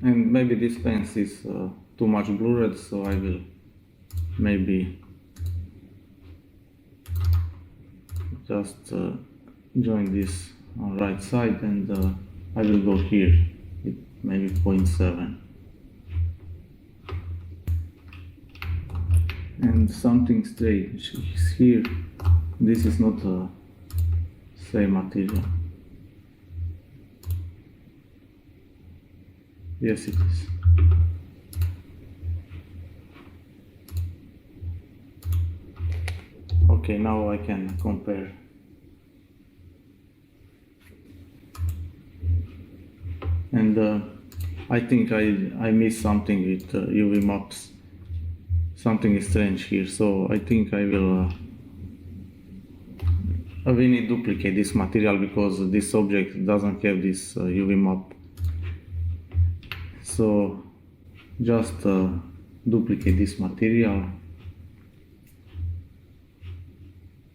And maybe this fence is too much blurred, so I will maybe just join this on right side, and I will go here with maybe 0.7. And something strange is here. This is not the same material. Yes, it is. Okay, now I can compare. And I think I missed something with UV maps. Something is strange here, so I think I will we need to duplicate this material because this object doesn't have this UV map. So just duplicate this material,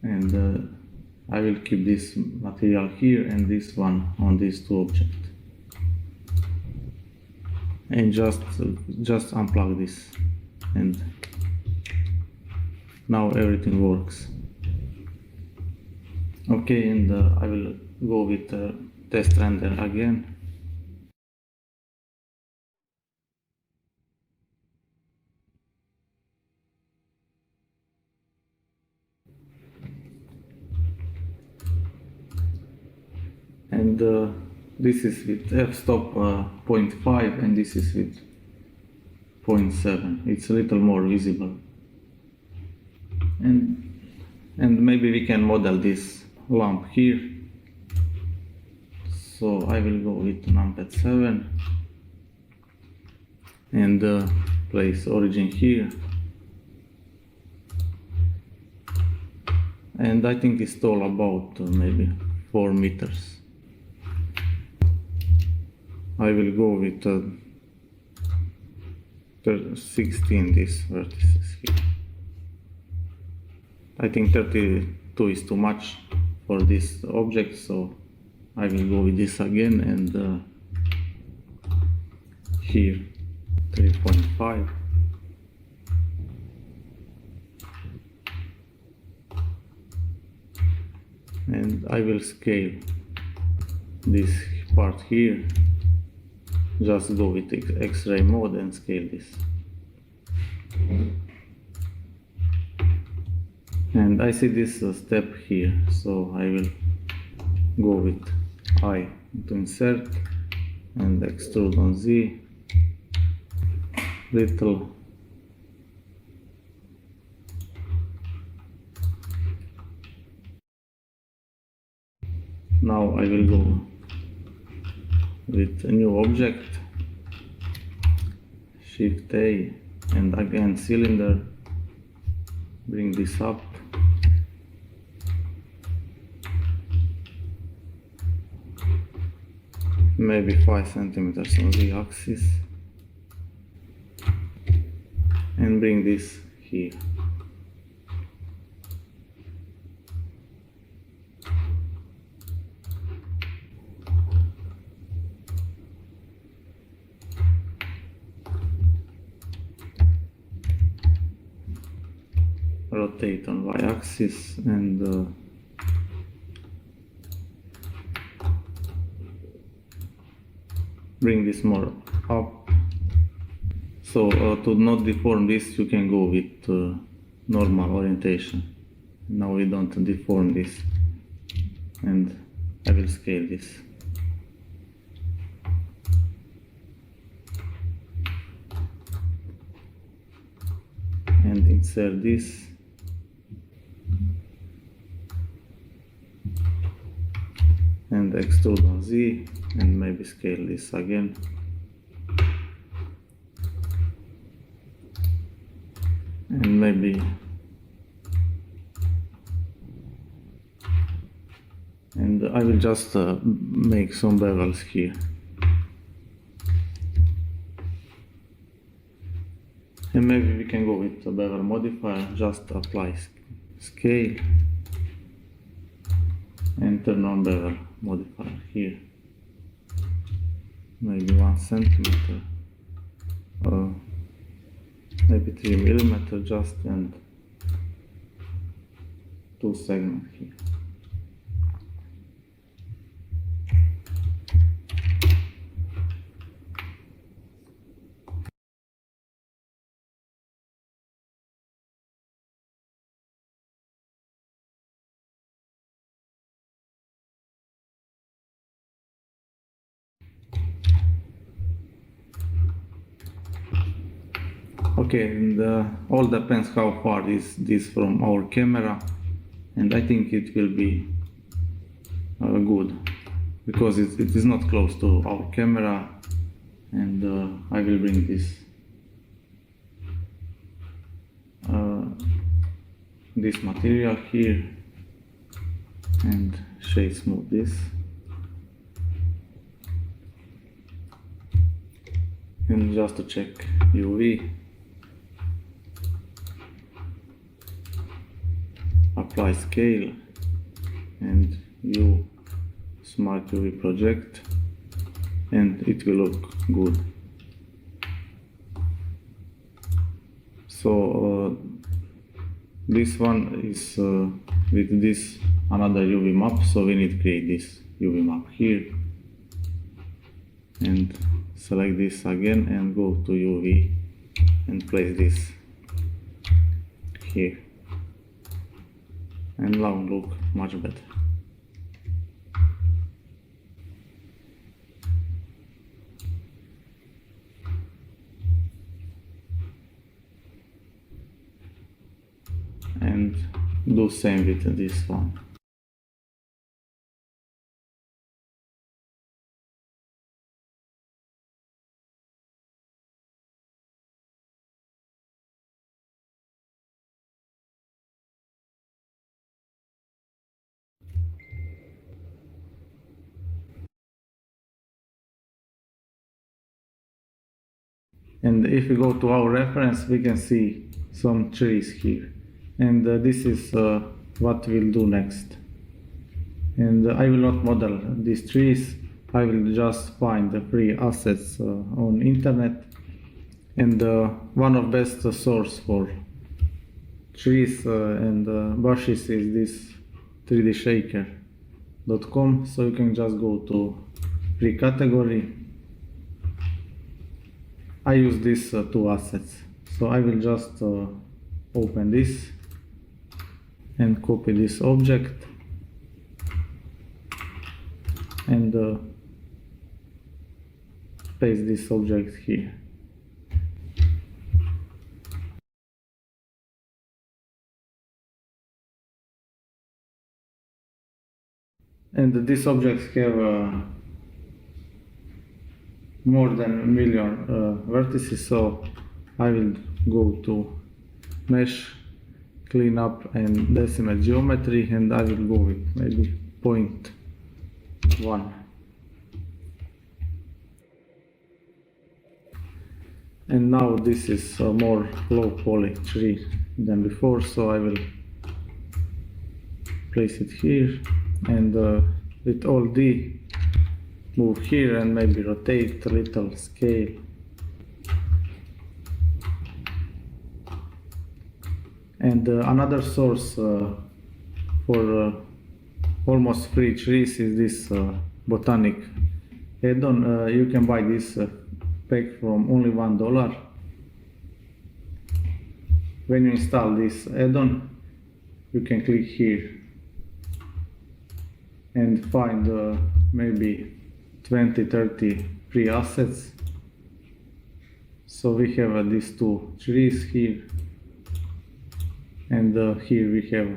and I will keep this material here and this one on these two objects, and just unplug this, and now everything works. Okay, and I will go with test render again. And this is with f-stop 0.5 and this is with 0.7. It's a little more visible. And maybe we can model this lamp here. So I will go with numpad 7 and place origin here. And I think it's all about maybe 4 meters. I will go with 16 these vertices here. I think 32 is too much for this object, so I will go with this again, and here 3.5. And I will scale this part here. Just go with X-ray mode and scale this. And I see this step here, so I will go with I to insert and extrude on Z, little. Now I will go with a new object, Shift A, and again cylinder, bring this up. Maybe 5 centimeters on the axis, and bring this here. Rotate on y-axis and bring this more up. So to not deform this, you can go with normal orientation. Now we don't deform this, and I will scale this. And insert this. And extrude on Z, and maybe scale this again. And maybe I will just make some bevels here. And maybe we can go with the bevel modifier, just apply scale and turn on bevel modifier here, maybe 1 centimeter. maybe 3 mm just, and 2 segments here. Okay, and all depends how far is this from our camera, and I think it will be good, because it is not close to our camera, and I will bring this material here and shade smooth this, and just to check UV, apply scale, and smart UV project, and it will look good. So this one is with this another UV map, so we need to create this UV map here, and select this again and go to UV and place this here, and now look much better. And do same with this one. And if we go to our reference, we can see some trees here, and this is what we'll do next. And I will not model these trees, I will just find the free assets on internet, and one of best source for trees and bushes is this 3dshaker.com, so you can just go to free category. I use these two assets, so I will just open this and copy this object and paste this object here. And these objects have more than a million vertices, so I will go to mesh, clean up and decimate geometry, and I will go with maybe 0.1. And now this is a more low poly tree than before, so I will place it here, and with all D, move here and maybe rotate a little, scale. And another source for almost free trees is this botanic add-on. You can buy this pack from only $1. When you install this add-on, you can click here and find maybe 20-30 free assets. So we have these two trees here, and here we have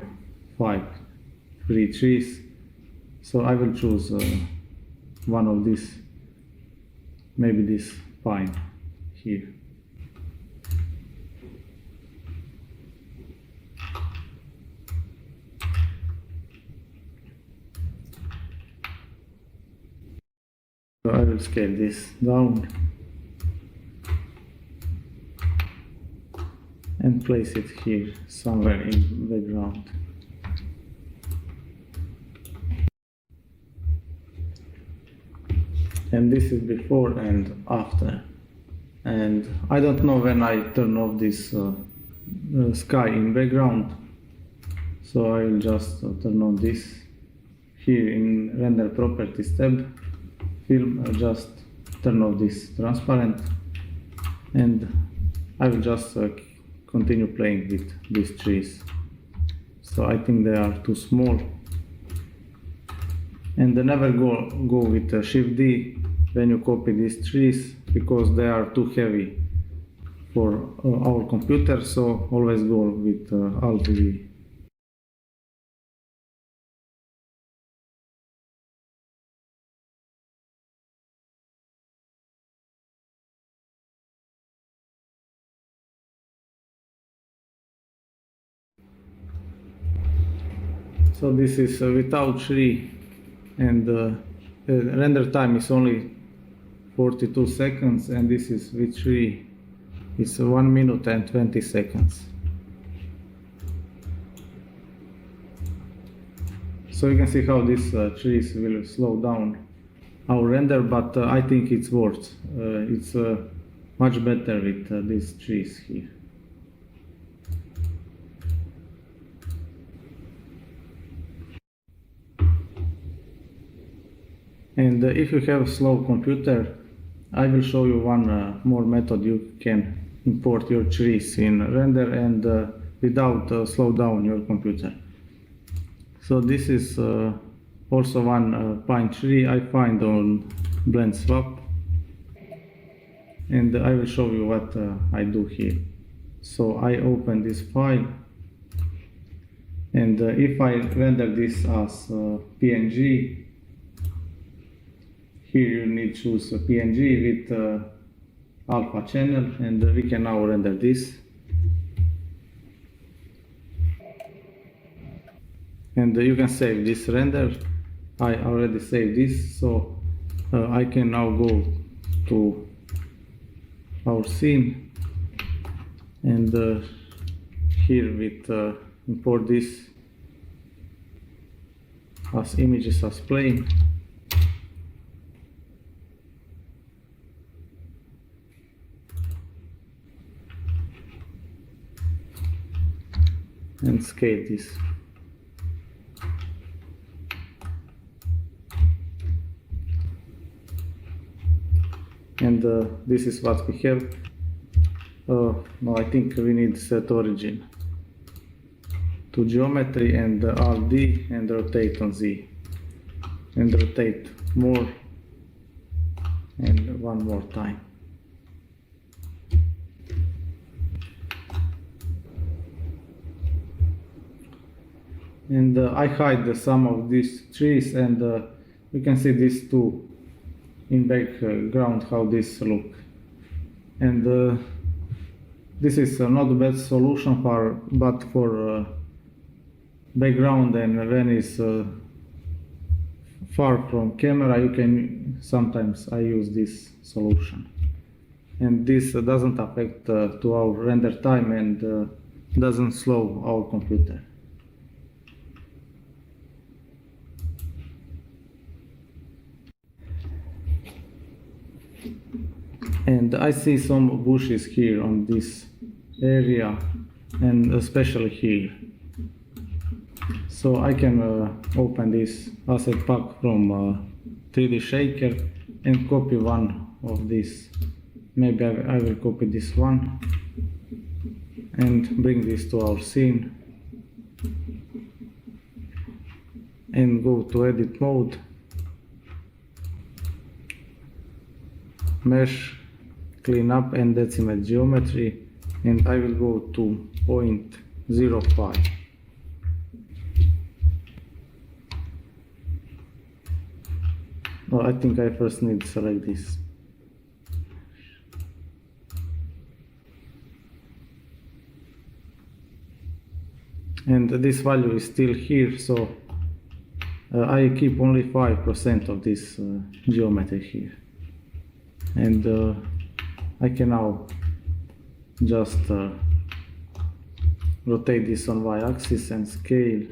5 free trees. So I will choose one of these, maybe this pine here. So I will scale this down and place it here somewhere in the background. And this is before and after. And I don't know when I turn off this sky in background, so I will just turn on this here in render properties tab, film, just turn off this transparent, and I will just continue playing with these trees. So I think they are too small, and never go with Shift D when you copy these trees, because they are too heavy for our computer, so always go with Alt V. So this is without tree, and render time is only 42 seconds, and this is with tree. It's 1 minute and 20 seconds. So you can see how these trees will slow down our render, but I think it's worth. It's much better with these trees here. And if you have a slow computer, I will show you one more method you can import your trees in render and without slow down your computer. So this is also one pine tree I find on blend swap, and I will show you what I do here. So I open this file, and if I render this as PNG, here you need to choose a PNG with alpha channel, and we can now render this. And you can save this render. I already saved this, so I can now go to our scene, and here with import this as images as plane. And scale this. And this is what we have. No, I think we need set origin to geometry, and Alt D and rotate on Z, and rotate more, and one more time. And I hide some of these trees, and you can see these two in background how this look. And this is not a bad solution but for background, and when it's far from camera, you can sometimes I use this solution, and this doesn't affect to our render time, and doesn't slow our computer. And I see some bushes here on this area, and especially here. So I can open this asset pack from 3D Shaker and copy one of these. Maybe I will copy this one and bring this to our scene, and go to edit mode, mesh, clean up and decimate geometry, and I will go to 0.05. Oh, I think I first need to select this. And this value is still here, so I keep only 5% of this geometry here. And I can now just rotate this on y-axis and scale,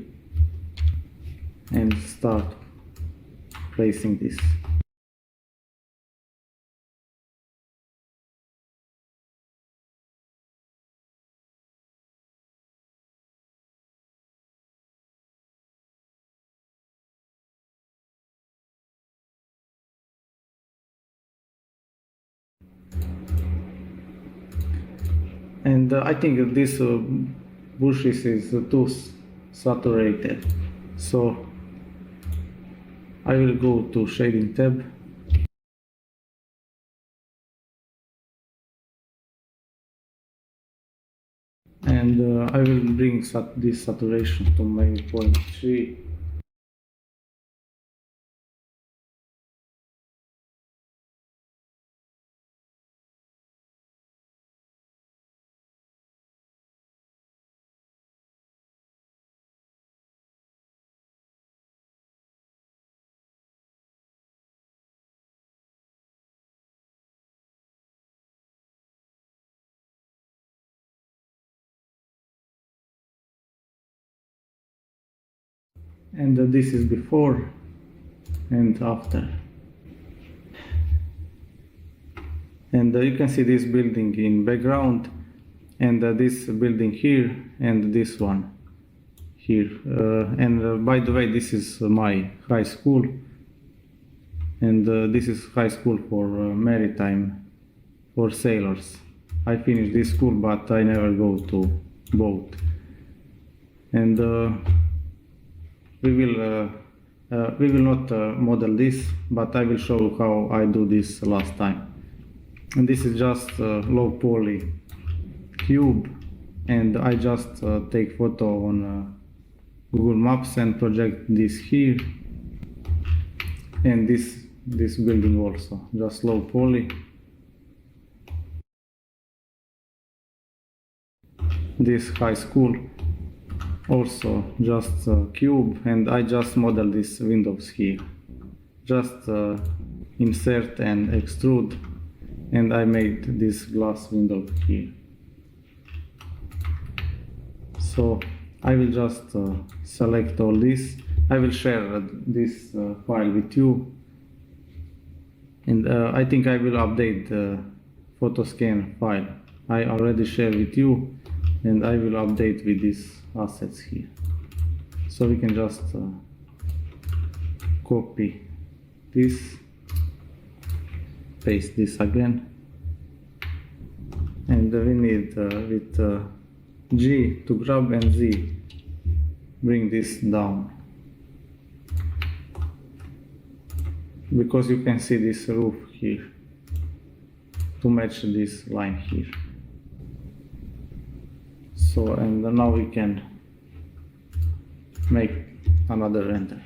and start placing this. And I think this bushes is too saturated, so I will go to shading tab and I will bring this saturation to maybe 0.3. And this is before and after. And you can see this building in background, and this building here, and this one here. And by the way, this is my high school, and this is high school for maritime, for sailors. I finished this school, but I never go to boat. And we will not model this, but I will show you how I do this last time. And this is just a low poly cube, and I just take photo on Google Maps and project this here, and this building also just low poly. This high school also just cube, and I just model these windows here, just insert and extrude, and I made this glass window here. So I will just select all this. I will share this file with you, and I think I will update the photoscan file I already shared with you, and I will update with these assets here. So we can just copy this, paste this again, and we need with G to grab and Z bring this down, because you can see this roof here to match this line here. So, and now we can make another render.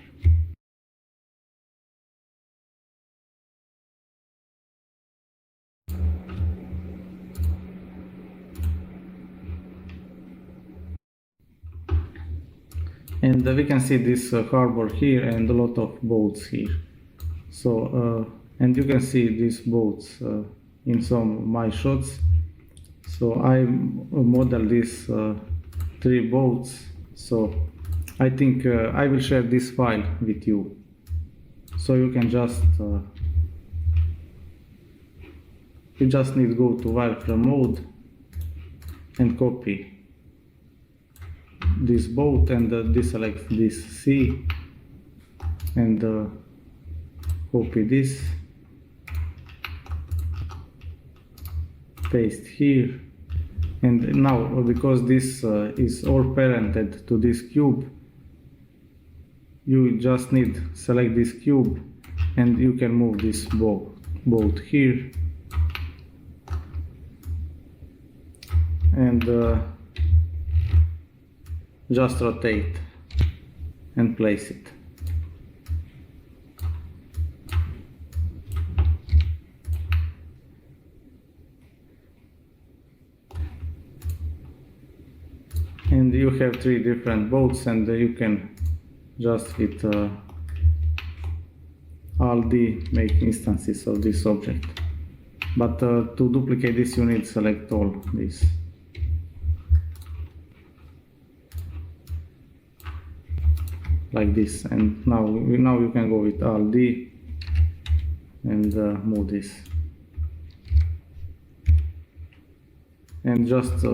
And we can see this harbor here and a lot of boats here. So, and you can see these boats in some of my shots. So I model these 3 boats. So I think I will share this file with you. So you can just you just need to go to wireframe mode and copy this boat and deselect this C and copy this, paste here, and now because this is all parented to this cube, you just need select this cube and you can move this boat here and just rotate and place it. And you have 3 different boats, and you can just hit Alt D, make instances of this object. But to duplicate this, you need to select all this. Like this, and now you can go with Alt D and move this, and just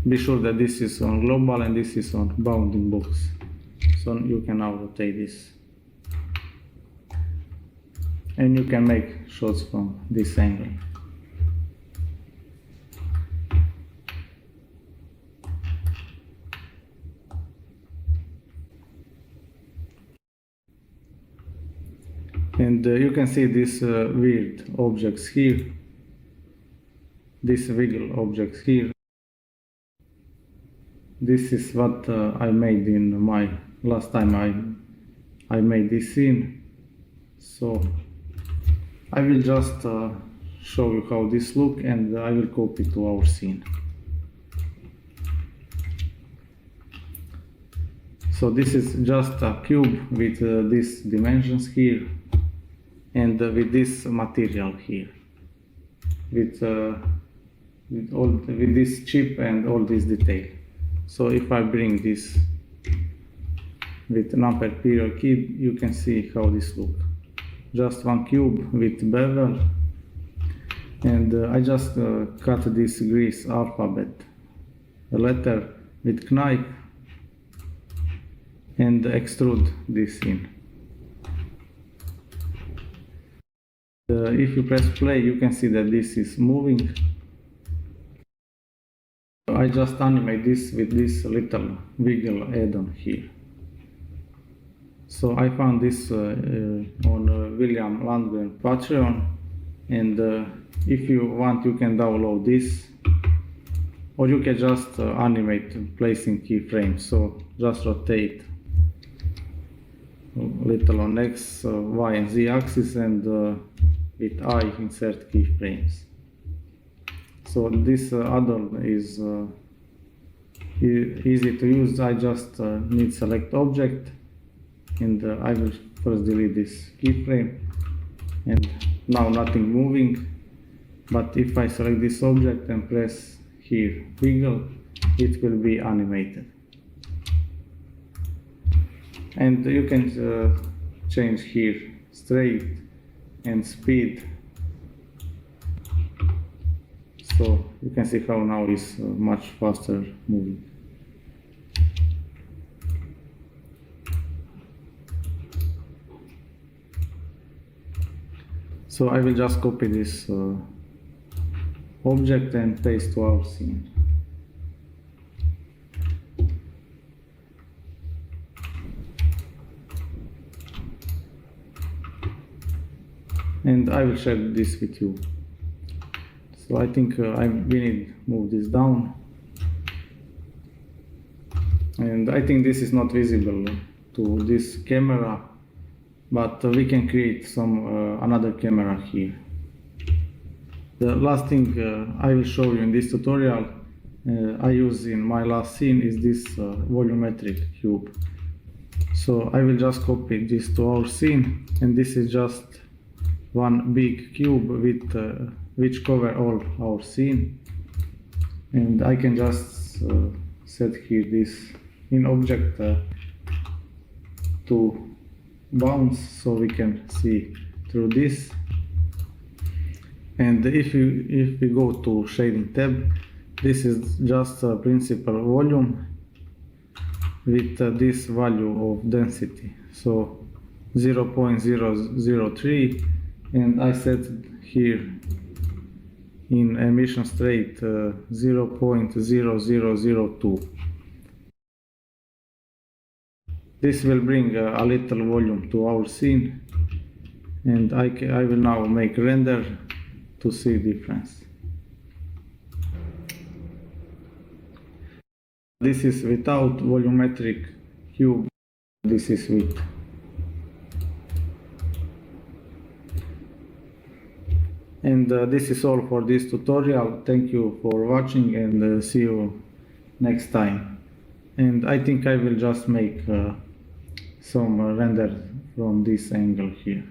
be sure that this is on global and this is on bounding box. So you can now rotate this, and you can make shots from this angle. And you can see these weird objects here, these wiggle objects here. This is what I made in my last time I made this scene. So I will just show you how this look, and I will copy to our scene. So this is just a cube with these dimensions here, and with this material here, with this chip and all this detail. So if I bring this with number period key, you can see how this look. Just one cube with bevel, and I just cut this Greek alphabet, a letter with knife, and extrude this in. If you press play, you can see that this is moving. I just animate this with this little wiggle add-on here. So I found this on William Landgren Patreon, and if you want, you can download this, or you can just animate placing keyframes. So just rotate little on X, Y and Z axis, and with I insert keyframes. So this add-on is easy to use. I just need select object, and I will first delete this keyframe, and now nothing moving. But if I select this object and press here wiggle, it will be animated. And you can change here straight and speed. So you can see how now is much faster moving. So I will just copy this object and paste to our scene. And I will share this with you. So I think we need to move this down. And I think this is not visible to this camera, but we can create some another camera here. The last thing I will show you in this tutorial I use in my last scene is this volumetric cube. So I will just copy this to our scene, and this is just one big cube with which cover all our scene, and I can just set here this in object to bounce, so we can see through this. And if we go to shading tab, this is just a principal volume with this value of density, so 0.003, and I set here in emission rate 0.0002. This will bring a little volume to our scene, and I will now make render to see difference. This is without volumetric cube, this is with. And this is all for this tutorial. Thank you for watching, and see you next time. And I think I will just make some render from this angle here.